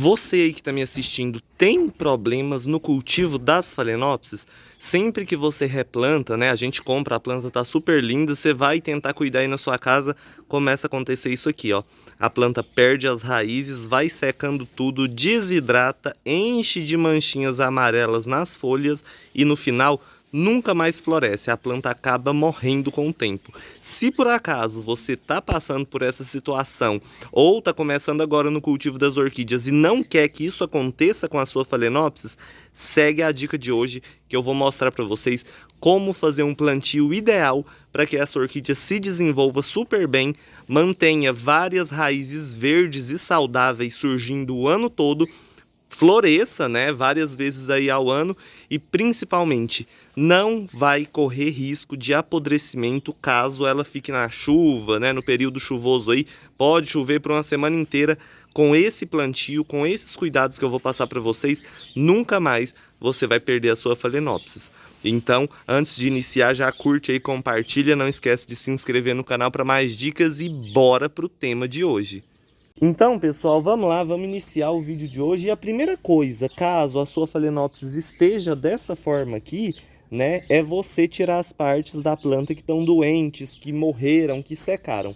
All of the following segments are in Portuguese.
Você aí que está me assistindo tem problemas no cultivo das Phalaenopsis? Sempre que você replanta, né? A gente compra, a planta tá super linda, você vai tentar cuidar aí na sua casa, começa a acontecer isso aqui, ó. A planta perde as raízes, vai secando tudo, desidrata, enche de manchinhas amarelas nas folhas e no final nunca mais floresce, a planta acaba morrendo com o tempo. Se por acaso você está passando por essa situação ou está começando agora no cultivo das orquídeas e não quer que isso aconteça com a sua Phalaenopsis, segue a dica de hoje que eu vou mostrar para vocês como fazer um plantio ideal para que essa orquídea se desenvolva super bem, mantenha várias raízes verdes e saudáveis surgindo o ano todo, floresça, né, várias vezes aí ao ano e principalmente não vai correr risco de apodrecimento caso ela fique na chuva, né, no período chuvoso aí, pode chover por uma semana inteira. Com esse plantio, com esses cuidados que eu vou passar para vocês, nunca mais você vai perder a sua Phalaenopsis. Então, antes de iniciar, já curte aí, compartilha, não esquece de se inscrever no canal para mais dicas e bora pro tema de hoje. Então, pessoal, vamos lá, vamos iniciar o vídeo de hoje. E a primeira coisa, caso a sua Phalaenopsis esteja dessa forma aqui, né, é você tirar as partes da planta que estão doentes, que morreram, que secaram.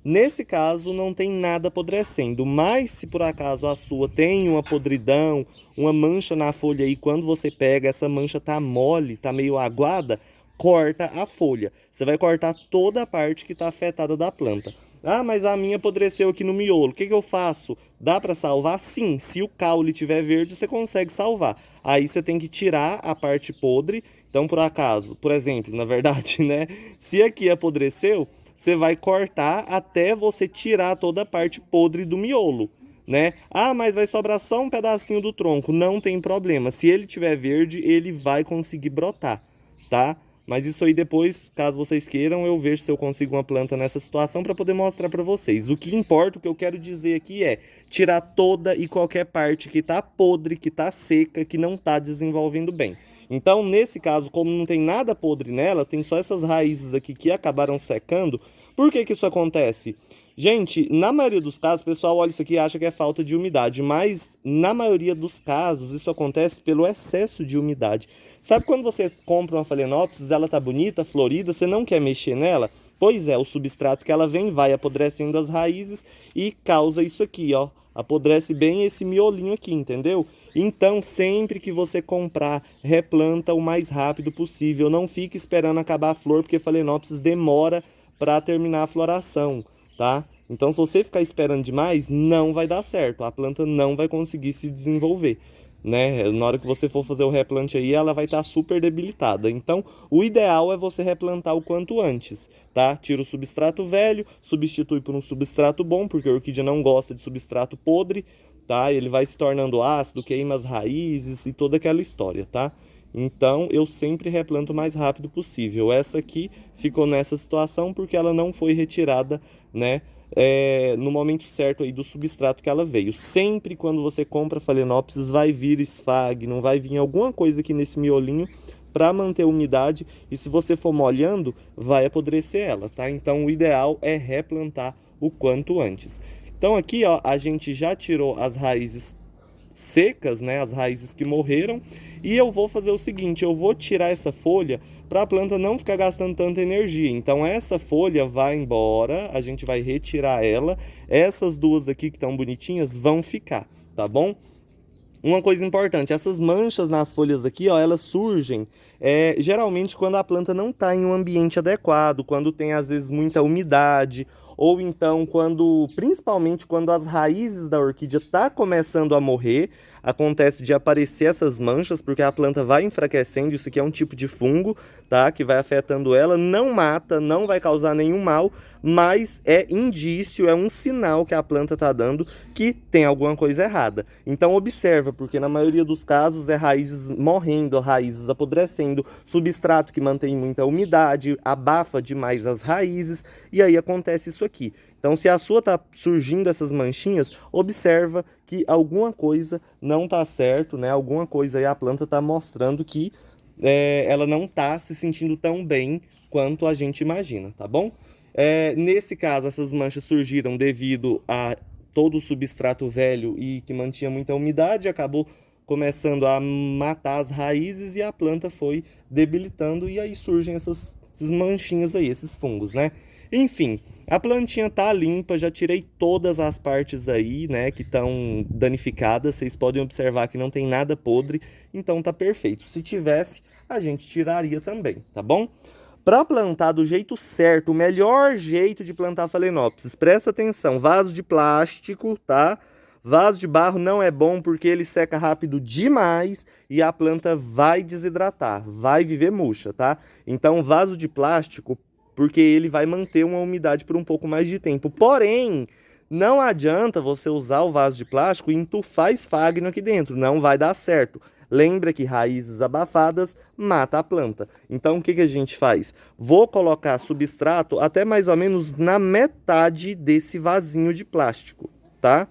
Nesse caso, não tem nada apodrecendo, mas se por acaso a sua tem uma podridão, uma mancha na folha aí, quando você pega, essa mancha tá mole, tá meio aguada, corta a folha. Você vai cortar toda a parte que está afetada da planta. Ah, mas a minha apodreceu aqui no miolo. O que eu faço? Dá para salvar? Sim, se o caule estiver verde, você consegue salvar. Aí você tem que tirar a parte podre. Então, por acaso, por exemplo, na verdade, né? Se aqui apodreceu, você vai cortar até você tirar toda a parte podre do miolo, né? Ah, mas vai sobrar só um pedacinho do tronco. Não tem problema. Se ele estiver verde, ele vai conseguir brotar, tá? Mas isso aí depois, caso vocês queiram, eu vejo se eu consigo uma planta nessa situação para poder mostrar para vocês. O que importa, o que eu quero dizer aqui é tirar toda e qualquer parte que está podre, que está seca, que não está desenvolvendo bem. Então, nesse caso, como não tem nada podre nela, tem só essas raízes aqui que acabaram secando. Por que que isso acontece? Gente, na maioria dos casos, o pessoal olha isso aqui e acha que é falta de umidade, mas na maioria dos casos isso acontece pelo excesso de umidade. Sabe quando você compra uma Phalaenopsis, ela tá bonita, florida, você não quer mexer nela? Pois é, o substrato que ela vem vai apodrecendo as raízes e causa isso aqui, ó. Apodrece bem esse miolinho aqui, entendeu? Então, sempre que você comprar, replanta o mais rápido possível. Não fique esperando acabar a flor, porque Phalaenopsis demora para terminar a floração, tá? Então, se você ficar esperando demais, não vai dar certo. A planta não vai conseguir se desenvolver, né? Na hora que você for fazer o replante aí, ela vai estar super debilitada. Então, o ideal é você replantar o quanto antes, tá? Tira o substrato velho, substitui por um substrato bom, porque a orquídea não gosta de substrato podre, tá? Ele vai se tornando ácido, queima as raízes e toda aquela história, tá? Então, eu sempre replanto o mais rápido possível. Essa aqui ficou nessa situação porque ela não foi retirada, né, no momento certo aí do substrato que ela veio. Sempre quando você compra Phalaenopsis, vai vir esfagno, vai vir alguma coisa aqui nesse miolinho para manter a umidade. E se você for molhando, vai apodrecer ela, tá? Então, o ideal é replantar o quanto antes. Então, aqui, ó, a gente já tirou as raízes secas, né, as raízes que morreram, e eu vou fazer o seguinte, eu vou tirar essa folha para a planta não ficar gastando tanta energia. Então essa folha vai embora, a gente vai retirar ela, essas duas aqui que estão bonitinhas vão ficar, tá bom? Uma coisa importante, essas manchas nas folhas aqui, ó, elas surgem geralmente quando a planta não está em um ambiente adequado, quando tem às vezes muita umidade, ou então principalmente quando as raízes da orquídea tá começando a morrer, acontece de aparecer essas manchas, porque a planta vai enfraquecendo, isso aqui é um tipo de fungo, tá? Que vai afetando ela, não mata, não vai causar nenhum mal, mas é indício, é um sinal que a planta tá dando que tem alguma coisa errada. Então observa, porque na maioria dos casos é raízes morrendo, raízes apodrecendo, substrato que mantém muita umidade, abafa demais as raízes, e aí acontece isso aqui. Então, se a sua tá surgindo essas manchinhas, observa que alguma coisa não tá certo, né? Alguma coisa aí a planta tá mostrando que ela não tá se sentindo tão bem quanto a gente imagina, tá bom? Nesse caso, essas manchas surgiram devido a todo o substrato velho e que mantinha muita umidade, acabou começando a matar as raízes e a planta foi debilitando e aí surgem essas manchinhas aí, esses fungos, né? Enfim, a plantinha tá limpa, já tirei todas as partes aí, né, que estão danificadas. Vocês podem observar que não tem nada podre, então tá perfeito. Se tivesse, a gente tiraria também, tá bom? Para plantar do jeito certo, o melhor jeito de plantar Phalaenopsis, presta atenção, vaso de plástico, tá? Vaso de barro não é bom porque ele seca rápido demais e a planta vai desidratar, vai viver murcha, tá? Então, vaso de plástico, porque ele vai manter uma umidade por um pouco mais de tempo. Porém, não adianta você usar o vaso de plástico e entufar esfagno aqui dentro, não vai dar certo. Lembra que raízes abafadas mata a planta. Então, o que a gente faz? Vou colocar substrato até mais ou menos na metade desse vasinho de plástico, tá?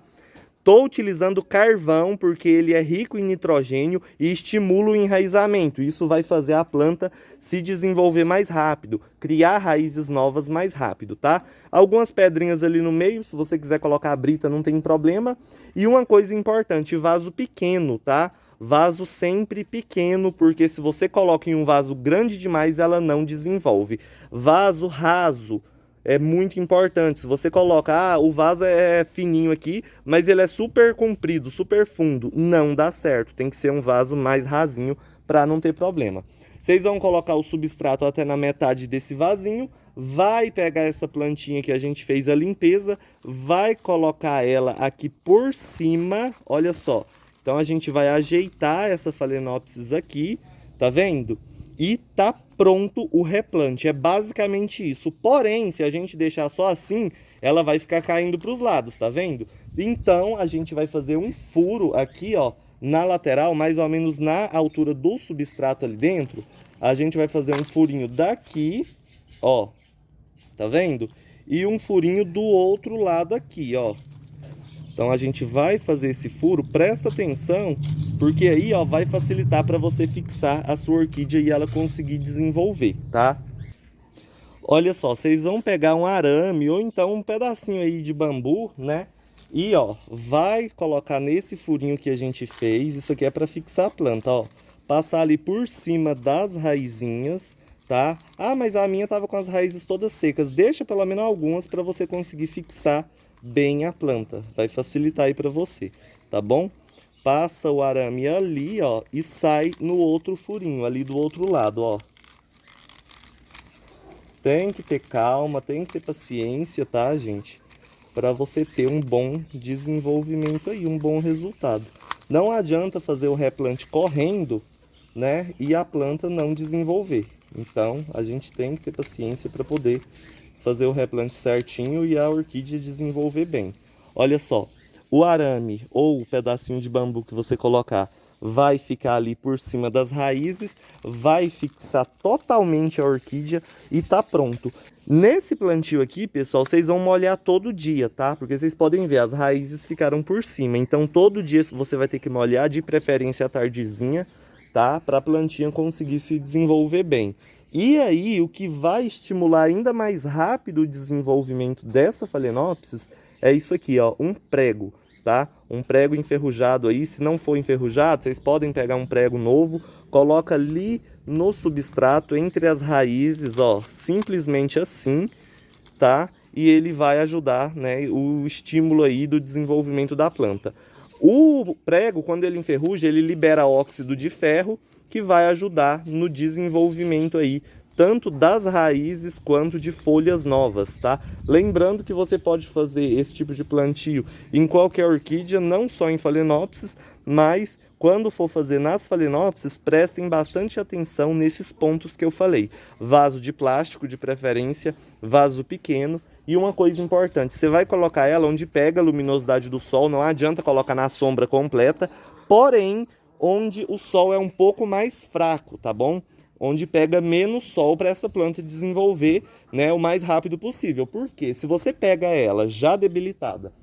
Estou utilizando carvão porque ele é rico em nitrogênio e estimula o enraizamento. Isso vai fazer a planta se desenvolver mais rápido, criar raízes novas mais rápido, tá? Algumas pedrinhas ali no meio, se você quiser colocar a brita não tem problema. E uma coisa importante, vaso pequeno, tá? Vaso sempre pequeno, porque se você coloca em um vaso grande demais, ela não desenvolve. Vaso raso é muito importante. Se você coloca, o vaso é fininho aqui, mas ele é super comprido, super fundo, não dá certo. Tem que ser um vaso mais rasinho para não ter problema. Vocês vão colocar o substrato até na metade desse vasinho, vai pegar essa plantinha que a gente fez a limpeza, vai colocar ela aqui por cima, olha só. Então a gente vai ajeitar essa Phalaenopsis aqui, tá vendo? E tá pronto o replante, é basicamente isso. Porém, se a gente deixar só assim, ela vai ficar caindo para os lados, tá vendo? Então, a gente vai fazer um furo aqui, ó, na lateral, mais ou menos na altura do substrato ali dentro. A gente vai fazer um furinho daqui, ó, tá vendo? E um furinho do outro lado aqui, ó. Então a gente vai fazer esse furo, presta atenção, porque aí ó, vai facilitar para você fixar a sua orquídea e ela conseguir desenvolver, tá? Olha só, vocês vão pegar um arame ou então um pedacinho aí de bambu, né? E ó, vai colocar nesse furinho que a gente fez, isso aqui é para fixar a planta, ó. Passar ali por cima das raizinhas, tá? Ah, mas a minha tava com as raízes todas secas, deixa pelo menos algumas para você conseguir fixar bem a planta, vai facilitar aí para você, tá bom? Passa o arame ali, ó, e sai no outro furinho, ali do outro lado, ó. Tem que ter calma, tem que ter paciência, tá, gente? Para você ter um bom desenvolvimento aí, um bom resultado. Não adianta fazer o replante correndo, né, e a planta não desenvolver. Então, a gente tem que ter paciência para poder fazer o replante certinho e a orquídea desenvolver bem. Olha só, o arame ou o pedacinho de bambu que você colocar vai ficar ali por cima das raízes, vai fixar totalmente a orquídea e tá pronto. Nesse plantio aqui, pessoal, vocês vão molhar todo dia, tá? Porque vocês podem ver, as raízes ficaram por cima. Então, todo dia você vai ter que molhar, de preferência à tardezinha, tá? Para a plantinha conseguir se desenvolver bem. E aí, o que vai estimular ainda mais rápido o desenvolvimento dessa Phalaenopsis é isso aqui, ó, um prego, tá? Um prego enferrujado aí, se não for enferrujado, vocês podem pegar um prego novo, coloca ali no substrato, entre as raízes, ó, simplesmente assim, tá? E ele vai ajudar, né, o estímulo aí do desenvolvimento da planta. O prego, quando ele enferruja, ele libera óxido de ferro, que vai ajudar no desenvolvimento aí, tanto das raízes quanto de folhas novas, tá? Lembrando que você pode fazer esse tipo de plantio em qualquer orquídea, não só em Phalaenopsis, mas quando for fazer nas Phalaenopsis, prestem bastante atenção nesses pontos que eu falei. Vaso de plástico, de preferência, vaso pequeno. E uma coisa importante, você vai colocar ela onde pega a luminosidade do sol, não adianta colocar na sombra completa, porém, onde o sol é um pouco mais fraco, tá bom? Onde pega menos sol para essa planta desenvolver, né, o mais rápido possível. Porque se você pega ela já debilitada,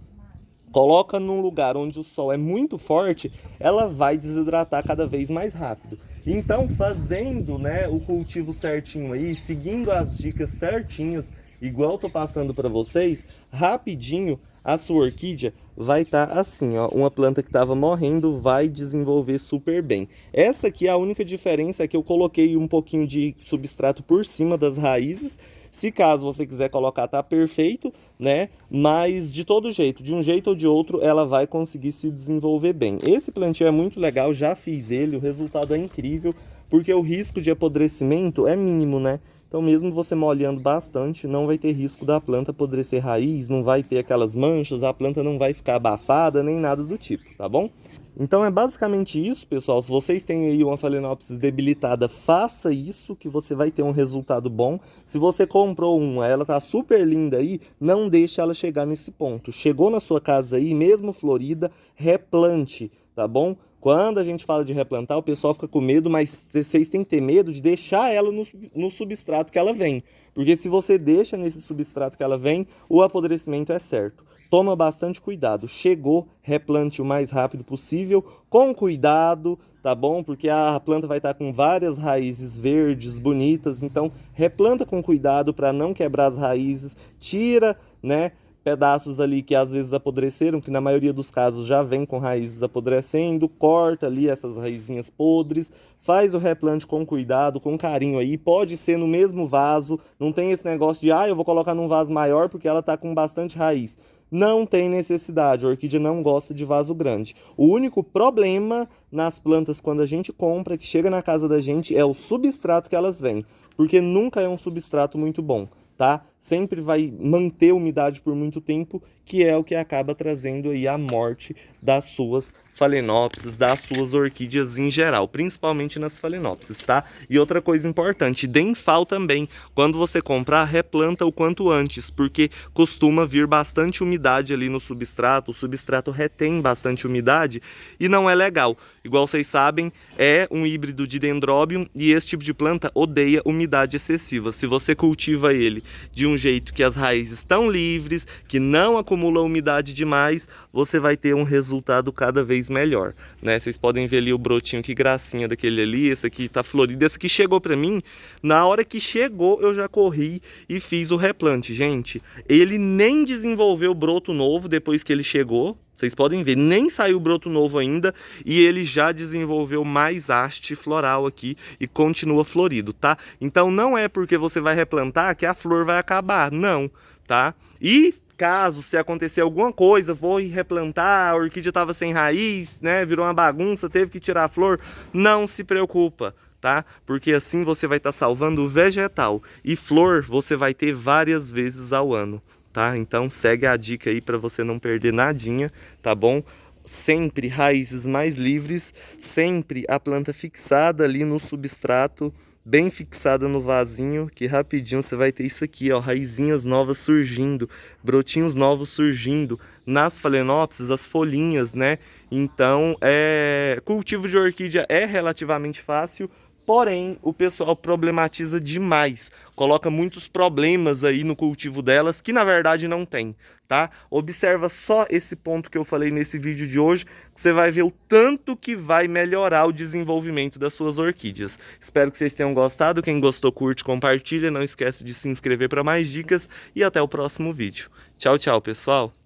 coloca num lugar onde o sol é muito forte, ela vai desidratar cada vez mais rápido. Então, fazendo, né, o cultivo certinho aí, seguindo as dicas certinhas igual eu tô passando para vocês, rapidinho a sua orquídea vai estar assim, ó, uma planta que estava morrendo vai desenvolver super bem. Essa aqui é a única diferença, é que eu coloquei um pouquinho de substrato por cima das raízes. Se caso você quiser colocar, tá perfeito, né? Mas de todo jeito, de um jeito ou de outro, ela vai conseguir se desenvolver bem. Esse plantio é muito legal, já fiz ele, o resultado é incrível, porque o risco de apodrecimento é mínimo, né? Então, mesmo você molhando bastante, não vai ter risco da planta apodrecer raiz, não vai ter aquelas manchas, a planta não vai ficar abafada, nem nada do tipo, tá bom? Então, é basicamente isso, pessoal. Se vocês têm aí uma Phalaenopsis debilitada, faça isso que você vai ter um resultado bom. Se você comprou uma, ela tá super linda aí, não deixe ela chegar nesse ponto. Chegou na sua casa aí, mesmo florida, replante, tá bom? Quando a gente fala de replantar, o pessoal fica com medo, mas vocês têm que ter medo de deixar ela no substrato que ela vem. Porque se você deixa nesse substrato que ela vem, o apodrecimento é certo. Toma bastante cuidado. Chegou, replante o mais rápido possível, com cuidado, tá bom? Porque a planta vai estar com várias raízes verdes, bonitas, então replanta com cuidado para não quebrar as raízes, tira, né? Pedaços ali que às vezes apodreceram, que na maioria dos casos já vem com raízes apodrecendo, corta ali essas raizinhas podres, faz o replante com cuidado, com carinho aí, pode ser no mesmo vaso, não tem esse negócio de, eu vou colocar num vaso maior porque ela tá com bastante raiz. Não tem necessidade, a orquídea não gosta de vaso grande. O único problema nas plantas quando a gente compra, que chega na casa da gente, é o substrato que elas vêm, porque nunca é um substrato muito bom. Tá? Sempre vai manter a umidade por muito tempo, que é o que acaba trazendo aí a morte das suas Phalaenopsis, das suas orquídeas em geral, principalmente nas Phalaenopsis, tá? E outra coisa importante, denfal também. Quando você comprar, replanta o quanto antes, porque costuma vir bastante umidade ali no substrato, o substrato retém bastante umidade e não é legal. Igual vocês sabem, é um híbrido de Dendrobium e esse tipo de planta odeia umidade excessiva. Se você cultiva ele de um jeito que as raízes estão livres, que não acumula umidade demais, você vai ter um resultado cada vez melhor, né? Vocês podem ver ali o brotinho, que gracinha daquele ali, esse aqui tá florido, esse aqui chegou pra mim, na hora que chegou eu já corri e fiz o replante, gente. Ele nem desenvolveu broto novo depois que ele chegou. Vocês podem ver, nem saiu broto novo ainda e ele já desenvolveu mais haste floral aqui e continua florido, tá? Então não é porque você vai replantar que a flor vai acabar, não, tá? E caso se acontecer alguma coisa, vou replantar, a orquídea estava sem raiz, né? Virou uma bagunça, teve que tirar a flor, não se preocupa, tá? Porque assim você vai estar salvando o vegetal e flor você vai ter várias vezes ao ano. Tá? Então segue a dica aí para você não perder nadinha, tá bom? Sempre raízes mais livres, sempre a planta fixada ali no substrato, bem fixada no vasinho, que rapidinho você vai ter isso aqui, ó, raizinhas novas surgindo, brotinhos novos surgindo. Nas Phalaenopsis, as folhinhas, né? Então, cultivo de orquídea é relativamente fácil, porém, o pessoal problematiza demais, coloca muitos problemas aí no cultivo delas, que na verdade não tem, tá? Observa só esse ponto que eu falei nesse vídeo de hoje, que você vai ver o tanto que vai melhorar o desenvolvimento das suas orquídeas. Espero que vocês tenham gostado, quem gostou curte, compartilha, não esquece de se inscrever para mais dicas e até o próximo vídeo. Tchau, tchau, pessoal!